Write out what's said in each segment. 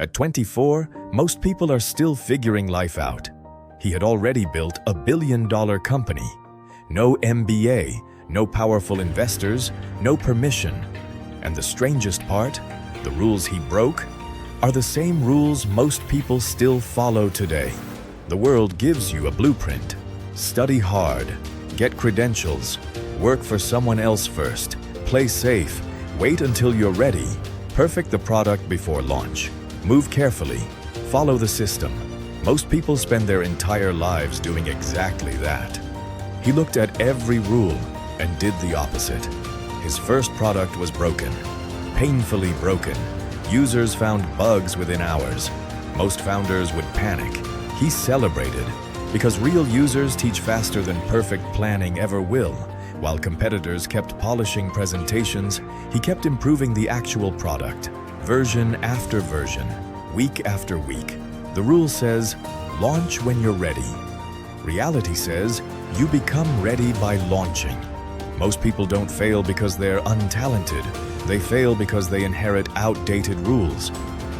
At 24, most people are still figuring life out. He had already built a billion-dollar company. No MBA, no powerful investors, no permission. And the strangest part, the rules he broke, are the same rules most people still follow today. The world gives you a blueprint. Study hard, get credentials, work for someone else first, play safe, wait until you're ready, perfect the product before launch, move carefully, follow the system. Most people spend their entire lives doing exactly that. He looked at every rule and did the opposite. His first product was broken, painfully broken. Users found bugs within hours. Most founders would panic. He celebrated, because real users teach faster than perfect planning ever will. While competitors kept polishing presentations, he kept improving the actual product, version after version, week after week. The rule says, launch when you're ready. Reality says, you become ready by launching. Most people don't fail because they're untalented. They fail because they inherit outdated rules.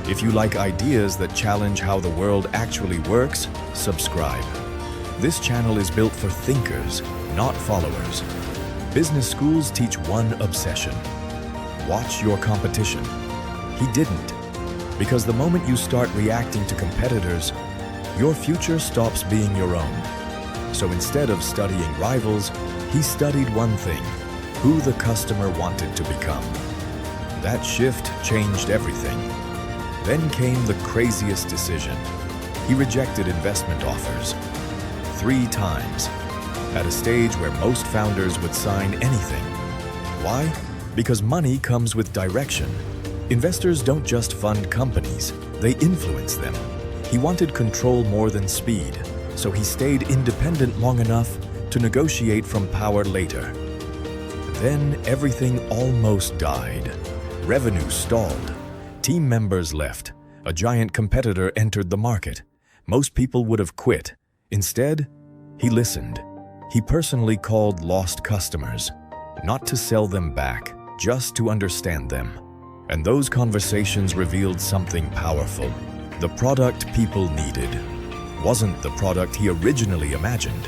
If you like ideas that challenge how the world actually works, subscribe. This channel is built for thinkers, not followers. Business schools teach one obsession: watch your competition. He didn't, because the moment you start reacting to competitors, your future stops being your own. So instead of studying rivals, he studied one thing: who the customer wanted to become. That shift changed everything. Then came the craziest decision. He rejected investment offers 3 times, at a stage where most founders would sign anything. Why? Because money comes with direction. Investors don't just fund companies, they influence them. He wanted control more than speed, so he stayed independent long enough to negotiate from power later. Then everything almost died. Revenue stalled. Team members left. A giant competitor entered the market. Most people would have quit. Instead, he listened. He personally called lost customers, not to sell them back, just to understand them. And those conversations revealed something powerful. The product people needed wasn't the product he originally imagined.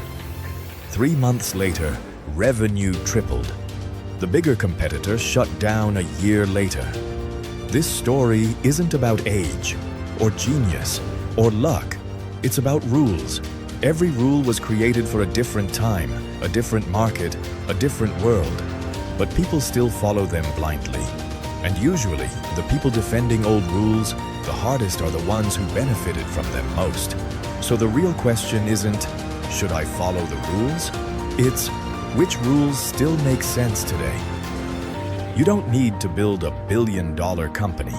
3 months later, revenue tripled. The bigger competitor shut down a year later. This story isn't about age, or genius, or luck. It's about rules. Every rule was created for a different time, a different market, a different world. But people still follow them blindly. And usually, the people defending old rules, the hardest are the ones who benefited from them most. So the real question isn't, should I follow the rules? It's, which rules still make sense today? You don't need to build a billion-dollar company,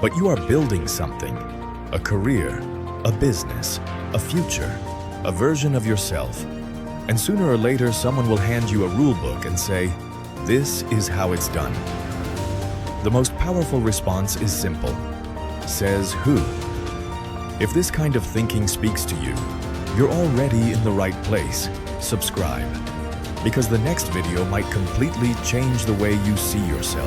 but you are building something: a career, a business, a future, a version of yourself. And sooner or later, someone will hand you a rule book and say, this is how it's done. The most powerful response is simple. Says who? If this kind of thinking speaks to you, you're already in the right place. Subscribe, because the next video might completely change the way you see yourself.